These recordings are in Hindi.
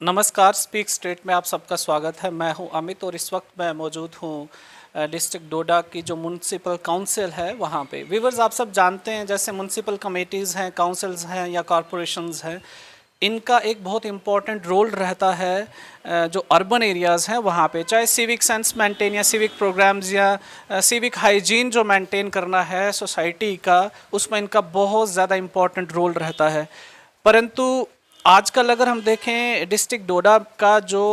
नमस्कार, स्पीक स्टेट में आप सबका स्वागत है। मैं हूं अमित और इस वक्त मैं मौजूद हूं डिस्ट्रिक्ट डोडा की जो म्यूनसिपल काउंसिल है वहां पे। व्यूवर्स, आप सब जानते हैं जैसे म्यूनसिपल कमेटीज़ हैं, काउंसिल्स हैं या कॉरपोरेशंस हैं, इनका एक बहुत इम्पॉर्टेंट रोल रहता है जो अर्बन एरियाज़ हैं वहाँ पे, चाहे सिविक सेंस मेंटेन या सिविक प्रोग्राम्स या सिविक हाइजीन जो मेंटेन करना है सोसाइटी का, उसमें इनका बहुत ज़्यादा इम्पॉर्टेंट रोल रहता है। परंतु आजकल अगर हम देखें डिस्ट्रिक्ट डोडा का जो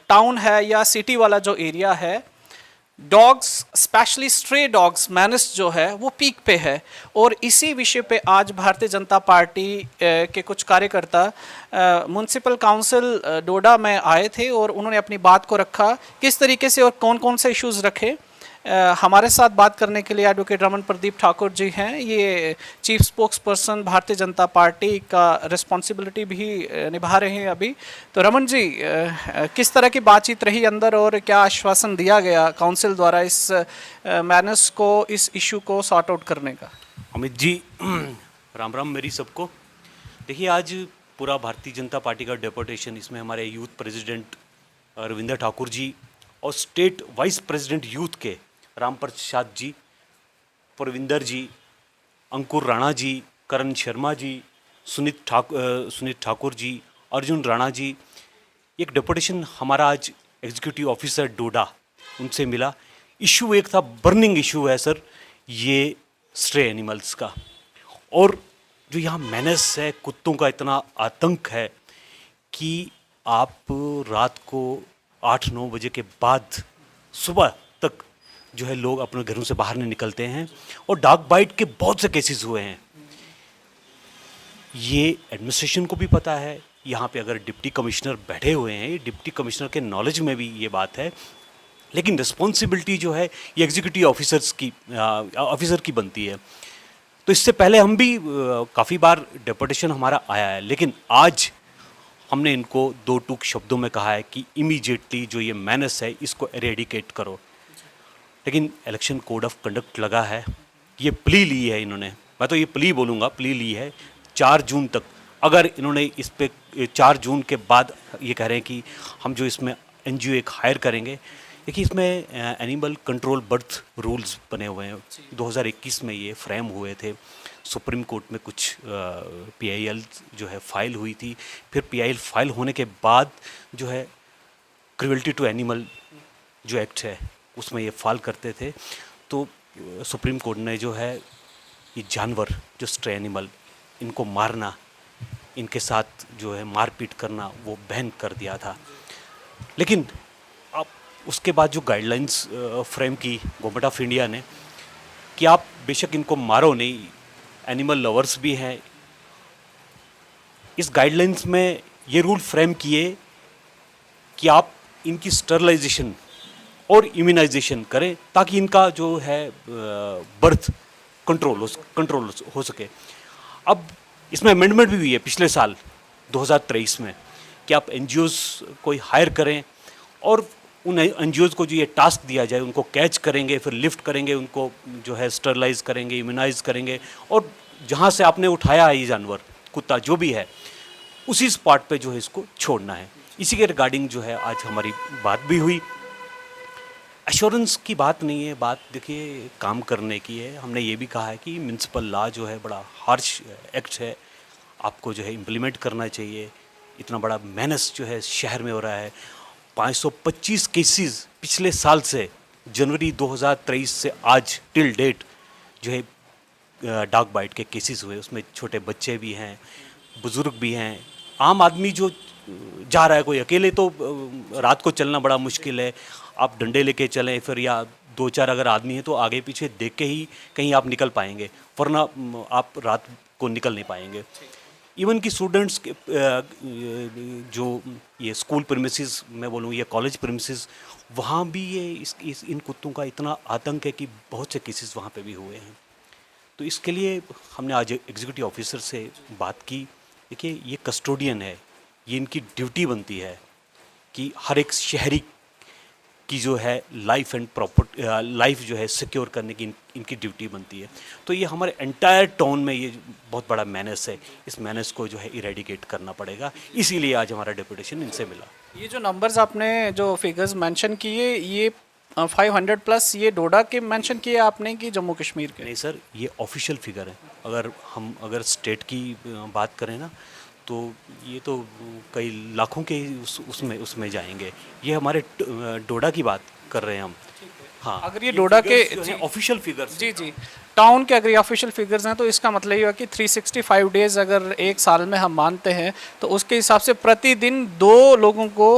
टाउन है या सिटी वाला जो एरिया है, dogs specially stray dogs menace जो है वो पीक पे है। और इसी विषय पे आज भारतीय जनता पार्टी के कुछ कार्यकर्ता म्यूनसिपल काउंसिल डोडा में आए थे और उन्होंने अपनी बात को रखा किस तरीके से और कौन कौन से इश्यूज़ रखे। हमारे साथ बात करने के लिए एडवोकेट रमन प्रदीप ठाकुर जी हैं। ये chief spokes person Bharatiya Janata party का रिस्पॉन्सिबिलिटी भी निभा रहे हैं अभी। तो रमन जी, किस तरह की बातचीत रही अंदर और क्या आश्वासन दिया गया काउंसिल द्वारा इस मैनर्स को, इस इशू को सॉर्ट आउट करने का? अमित जी, राम राम मेरी सबको। देखिए, आज पूरा भारतीय जनता पार्टी का डेपुटेशन, इसमें हमारे यूथ प्रेसिडेंट रविंद्र ठाकुर जी और स्टेट वाइस प्रेसिडेंट यूथ के राम प्रसाद जी, परविंदर जी, अंकुर राणा जी, करण शर्मा जी, सुनीत ठाकुर जी, अर्जुन राणा जी, एक डेपुटेशन हमारा आज एग्जीक्यूटिव ऑफिसर डोडा उनसे मिला। इशू एक था, बर्निंग इशू है सर, ये स्ट्रे एनिमल्स का। और जो यहाँ मैनेस है, कुत्तों का इतना आतंक है कि आप रात को 8-9 बजे के बाद सुबह तक जो है लोग अपने घरों से बाहर नहीं निकलते हैं। और डॉग बाइट के बहुत से केसेस हुए हैं। ये एडमिनिस्ट्रेशन को भी पता है। यहाँ पे अगर डिप्टी कमिश्नर बैठे हुए हैं, ये डिप्टी कमिश्नर के नॉलेज में भी ये बात है। लेकिन रिस्पॉन्सिबिलिटी जो है ये एग्जीक्यूटिव ऑफिसर की बनती है। तो इससे पहले हम भी काफ़ी बार डेपुटेशन हमारा आया है, लेकिन आज हमने इनको दो टूक शब्दों में कहा है कि इमीडिएटली जो ये मैनस है इसको एरेडिकेट करो। लेकिन इलेक्शन कोड ऑफ कंडक्ट लगा है, ये प्ली ली है इन्होंने, मैं तो ये प्ली बोलूँगा, प्ली ली है 4 जून तक। अगर इन्होंने इस पे 4 जून के बाद ये कह रहे हैं कि हम जो इसमें एनजीओ एक हायर करेंगे। देखिए, इसमें एनिमल कंट्रोल बर्थ रूल्स बने हुए हैं, 2021 में ये फ्रेम हुए थे। सुप्रीम कोर्ट में कुछ पीआईएल जो है फाइल हुई थी। फिर पीआईएल फाइल होने के बाद जो है क्रुएल्टी टू एनिमल जो एक्ट है उसमें ये फाइल करते थे। तो सुप्रीम कोर्ट ने जो है ये जानवर जो स्ट्रे एनिमल, इनको मारना, इनके साथ जो है मारपीट करना वो बैन कर दिया था। लेकिन अब उसके बाद जो गाइडलाइंस फ्रेम की गवर्नमेंट ऑफ इंडिया ने कि आप बेशक इनको मारो नहीं, एनिमल लवर्स भी हैं, इस गाइडलाइंस में ये रूल फ्रेम किए कि आप इनकी स्टरलाइजेशन और इम्यूनाइजेशन करें ताकि इनका जो है बर्थ कंट्रोल हो सके। अब इसमें अमेंडमेंट भी हुई है पिछले साल 2023 में कि आप एनजीओज़ को हायर करें और उन एनजीओज़ को जो ये टास्क दिया जाए उनको कैच करेंगे, फिर लिफ्ट करेंगे, उनको जो है स्टरलाइज करेंगे, इम्यूनाइज करेंगे, और जहाँ से आपने उठाया है ये जानवर, कुत्ता जो भी है, उसी स्पॉट पे जो है इसको छोड़ना है। इसी के रिगार्डिंग जो है आज हमारी बात भी हुई। एश्योरेंस की बात नहीं है, बात देखिए काम करने की है। हमने ये भी कहा है कि म्यूनसिपल लॉ जो है बड़ा हार्श एक्ट है, आपको जो है इम्प्लीमेंट करना चाहिए। इतना बड़ा मेनस जो है शहर में हो रहा है। 525 केसेस पिछले साल से, जनवरी 2023 से आज टिल डेट जो है डॉग बाइट के केसेस हुए। उसमें छोटे बच्चे भी हैं, बुज़ुर्ग भी हैं, आम आदमी जो जा रहा है। कोई अकेले तो रात को चलना बड़ा मुश्किल है, आप डंडे लेके चलें, फिर या 2-4 अगर आदमी हैं तो आगे पीछे देख के ही कहीं आप निकल पाएंगे, वरना आप रात को निकल नहीं पाएंगे। इवन कि स्टूडेंट्स के जो ये स्कूल प्रीमिसेस मैं बोलूँ या कॉलेज प्रीमिसेस, वहाँ भी ये इन कुत्तों का इतना आतंक है कि बहुत से केसेस वहाँ पे भी हुए हैं। तो इसके लिए हमने आज एग्जीक्यूटिव ऑफिसर से बात की। देखिए, ये कस्टोडियन है, ये इनकी ड्यूटी बनती है कि हर एक शहरी की जो है लाइफ एंड प्रॉपर लाइफ जो है सिक्योर करने की इनकी ड्यूटी बनती है। तो ये हमारे एंटायर टाउन में ये बहुत बड़ा मैनेस है, इस मैनेस को जो है इरेडिकेट करना पड़ेगा, इसीलिए आज हमारा डेपुटेशन इनसे मिला। ये जो नंबर्स आपने जो फिगर्स मेंशन किए, ये 500 प्लस, ये डोडा के मेंशन किए आपने कि जम्मू कश्मीर के? नहीं सर, ये ऑफिशियल फिगर है। अगर स्टेट की बात करें ना, तो ये तो कई लाखों के उसमें जाएंगे। ये हमारे डोडा की बात कर रहे हैं हम। हाँ, अगर ये डोडा के ऑफिशियल फिगर्स, जी जी टाउन के अगर ये ऑफिशियल फिगर्स हैं, तो इसका मतलब ये हुआ कि 365 डेज अगर एक साल में हम मानते हैं, तो उसके हिसाब से प्रतिदिन 2 लोगों को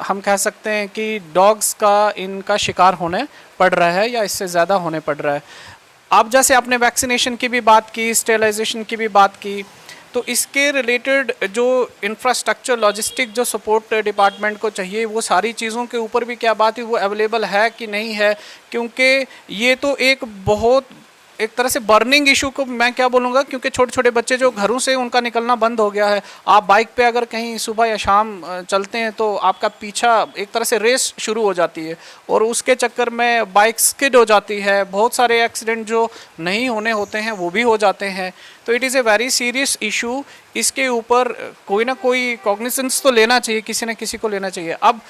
हम कह सकते हैं कि डॉग्स का इनका शिकार होने पड़ रहा है या इससे ज़्यादा होने पड़ रहा है। अब जैसे आपने वैक्सीनेशन की भी बात की, स्टेरिलाइजेशन की भी बात की, तो इसके रिलेटेड जो इंफ्रास्ट्रक्चर लॉजिस्टिक जो सपोर्ट डिपार्टमेंट को चाहिए, वो सारी चीज़ों के ऊपर भी क्या बात है, वो अवेलेबल है कि नहीं है? क्योंकि ये तो एक तरह से बर्निंग इशू को मैं क्या बोलूँगा, क्योंकि छोटे छोटे बच्चे जो घरों से उनका निकलना बंद हो गया है। आप बाइक पे अगर कहीं सुबह या शाम चलते हैं, तो आपका पीछा एक तरह से रेस शुरू हो जाती है, और उसके चक्कर में बाइक स्किड हो जाती है। बहुत सारे एक्सीडेंट जो नहीं होने होते हैं वो भी हो जाते हैं। तो it is a very serious issue. इसके ऊपर कोई ना कोई कॉग्निजेंस तो लेना चाहिए, किसी न किसी को लेना चाहिए। अब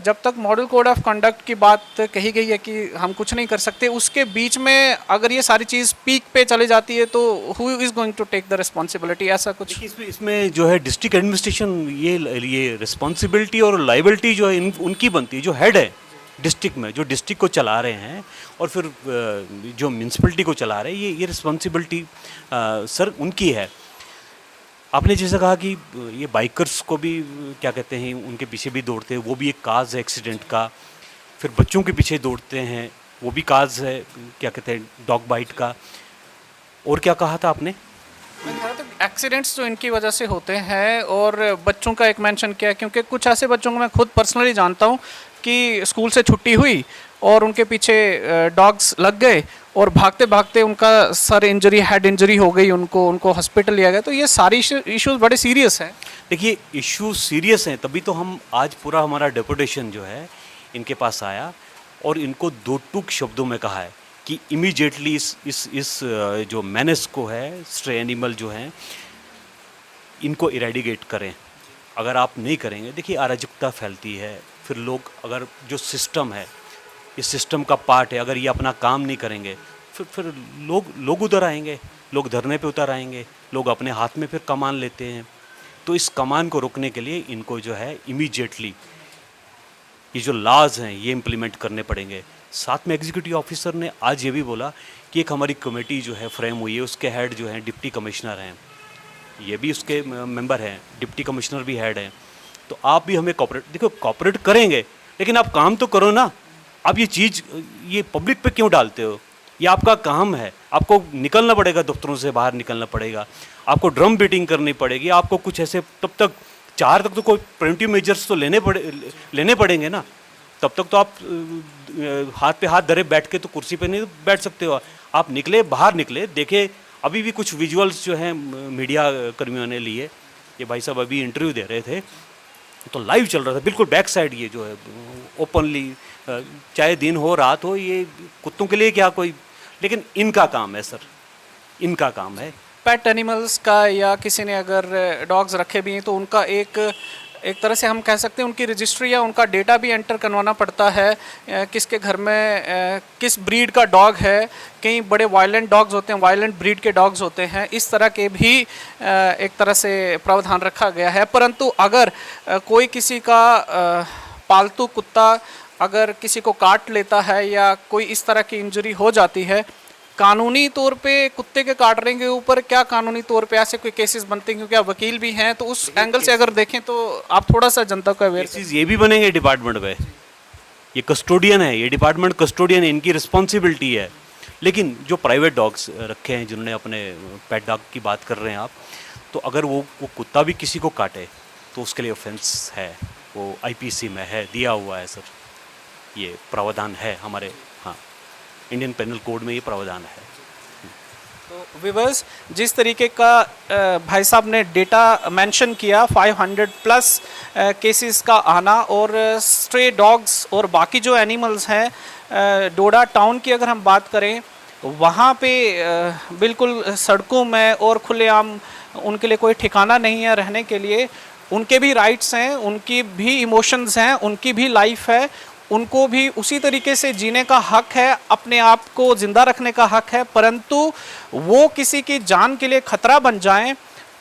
जब तक मॉडल कोड ऑफ कंडक्ट की बात कही गई है कि हम कुछ नहीं कर सकते, उसके बीच में अगर ये सारी चीज़ पीक पे चली जाती है, तो who is going to take the responsibility? ऐसा कुछ इसमें जो है डिस्ट्रिक्ट एडमिनिस्ट्रेशन ये रिस्पॉन्सिबिलिटी और लाइबिलिटी जो है उनकी बनती है। जो हेड है डिस्ट्रिक्ट में, जो डिस्ट्रिक्ट को चला रहे हैं, और फिर जो म्यूनसिपलिटी को चला रहे हैं, ये रिस्पॉन्सिबिलिटी सर उनकी है। आपने जैसे कहा कि ये बाइकर्स को भी क्या कहते हैं, उनके पीछे भी दौड़ते हैं, वो भी एक काज है एक्सीडेंट का। फिर बच्चों के पीछे दौड़ते हैं, वो भी काज है क्या कहते हैं, डॉग बाइट का। और क्या कहा था आपने? मैं कह रहा था एक्सीडेंट्स जो इनकी वजह से होते हैं, और बच्चों का एक मेंशन किया, क्योंकि कुछ ऐसे बच्चों को मैं खुद पर्सनली जानता हूँ कि स्कूल से छुट्टी हुई और उनके पीछे डॉग्स लग गए, और भागते भागते उनका सर इंजरी, हेड इंजरी हो गई, उनको हॉस्पिटल लिया गया। तो ये सारी इश्यूज बड़े सीरियस हैं। देखिए, इशू सीरियस हैं, तभी तो हम आज पूरा हमारा डेपुटेशन जो है इनके पास आया, और इनको 2 टूक शब्दों में कहा है कि इमीडिएटली इस जो मेनेस को है, स्ट्रे एनिमल जो हैं, इनको इरेडिकेट करें। अगर आप नहीं करेंगे, देखिए अराजकता फैलती है, फिर लोग, अगर जो सिस्टम है, इस सिस्टम का पार्ट है, अगर ये अपना काम नहीं करेंगे, फिर लोग उधर आएंगे, लोग धरने पे उतर आएंगे, लोग अपने हाथ में फिर कमान लेते हैं। तो इस कमान को रोकने के लिए इनको जो है इमीडिएटली ये जो लॉज हैं ये इम्प्लीमेंट करने पड़ेंगे। साथ में एग्जीक्यूटिव ऑफिसर ने आज ये भी बोला कि एक हमारी कमेटी जो है फ्रेम हुई है, उसके हेड जो हैं डिप्टी कमिश्नर हैं, ये भी उसके मेंबर हैं, डिप्टी कमिश्नर भी हेड हैं। तो आप भी हमें कॉपरेट करेंगे, लेकिन आप काम तो करो ना। आप ये पब्लिक पे क्यों डालते हो? ये आपका काम है, आपको निकलना पड़ेगा, दफ्तरों से बाहर निकलना पड़ेगा, आपको ड्रम बीटिंग करनी पड़ेगी, आपको कुछ ऐसे तब तक 4 तक तो कोई प्रिवेंटिव मेजर्स तो लेने पड़ेंगे ना। तब तक तो आप हाथ पे हाथ धरे बैठ के तो कुर्सी पे नहीं बैठ सकते हो। आप निकले, बाहर निकले, देखे। अभी भी कुछ विजुअल्स जो हैं मीडिया कर्मियों ने लिए, ये भाई साहब अभी इंटरव्यू दे रहे थे, तो लाइव चल रहा था, बिल्कुल बैक साइड ये जो है ओपनली, चाहे दिन हो रात हो, ये कुत्तों के लिए क्या कोई, लेकिन इनका काम है सर, इनका काम है। पेट एनिमल्स का, या किसी ने अगर डॉग्स रखे भी हैं, तो उनका एक तरह से हम कह सकते हैं उनकी रजिस्ट्री या उनका डेटा भी एंटर करवाना पड़ता है, किसके घर में किस ब्रीड का डॉग है। कई बड़े वायलेंट डॉग्स होते हैं, वायलेंट ब्रीड के डॉग्स होते हैं, इस तरह के भी एक तरह से प्रावधान रखा गया है। परंतु अगर कोई किसी का पालतू कुत्ता अगर किसी को काट लेता है, या कोई इस तरह की इंजरी हो जाती है, कानूनी तौर पे कुत्ते के काटने के ऊपर क्या कानूनी तौर पे ऐसे कोई केसेस बनते हैं? क्योंकि आप वकील भी हैं, तो उस एंगल से अगर देखें तो आप थोड़ा सा जनता को अवेयर। केसेस ये भी बनेंगे डिपार्टमेंट में। ये कस्टोडियन है, ये डिपार्टमेंट कस्टोडियन है, इनकी रिस्पॉन्सिबिलिटी है। लेकिन जो प्राइवेट डॉग्स रखे हैं, जिन्होंने अपने पेट डॉग की बात कर रहे हैं आप, तो अगर वो कुत्ता भी किसी को काटे तो उसके लिए ऑफेंस है, वो IPC में है, दिया हुआ है सर, ये प्रावधान है हमारे, हाँ, इंडियन पेनल कोड में ये प्रावधान है। तो विवर्स, जिस तरीके का भाई साहब ने डेटा मेंशन किया 500 प्लस केसेस का आना, और स्ट्रे डॉग्स और बाकी जो एनिमल्स हैं, डोडा टाउन की अगर हम बात करें वहाँ पे बिल्कुल सड़कों में और खुलेआम उनके लिए कोई ठिकाना नहीं है रहने के लिए। उनके भी राइट्स हैं, उनकी भी इमोशंस हैं, उनकी भी लाइफ है, उनको भी उसी तरीके से जीने का हक है, अपने आप को ज़िंदा रखने का हक है, परंतु वो किसी की जान के लिए खतरा बन जाएं,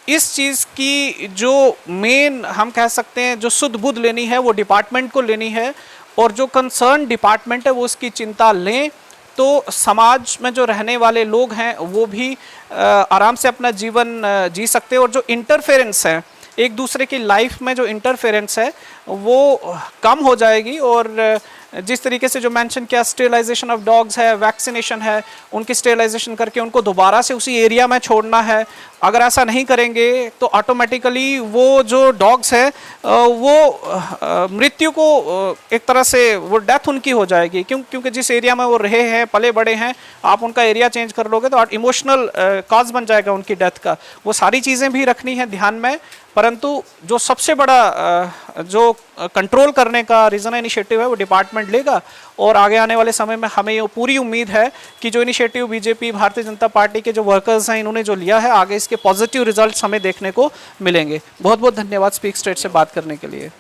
इस चीज़ की जो मेन हम कह सकते हैं जो सुध बुध लेनी है वो डिपार्टमेंट को लेनी है, और जो कंसर्न डिपार्टमेंट है वो उसकी चिंता लें, तो समाज में जो रहने वाले लोग हैं वो भी आराम से अपना जीवन जी सकते हैं। और जो इंटरफेरेंस है एक दूसरे की लाइफ में, जो इंटरफेरेंस है वो कम हो जाएगी। और जिस तरीके से जो मेंशन किया, स्टेरिलाइजेशन ऑफ डॉग्स है, वैक्सीनेशन है, उनकी स्टेरिलाइजेशन करके उनको दोबारा से उसी एरिया में छोड़ना है। अगर ऐसा नहीं करेंगे तो ऑटोमेटिकली वो जो डॉग्स है वो मृत्यु को एक तरह से वो डेथ उनकी हो जाएगी, क्योंकि जिस एरिया में वो रहे हैं, पले बड़े हैं, आप उनका एरिया चेंज कर लोगे तो इमोशनल कॉज बन जाएगा उनकी डेथ का। वो सारी चीज़ें भी रखनी है ध्यान में, परंतु जो सबसे बड़ा जो कंट्रोल करने का रीजन इनिशिएटिव है वो डिपार्टमेंट लेगा। और आगे आने वाले समय में हमें ये पूरी उम्मीद है कि जो initiative BJP, Bharatiya Janata party के जो वर्कर्स हैं, इन्होंने जो लिया है, आगे इसके पॉजिटिव रिजल्ट्स हमें देखने को मिलेंगे। बहुत बहुत धन्यवाद स्पीक स्टेट से बात करने के लिए।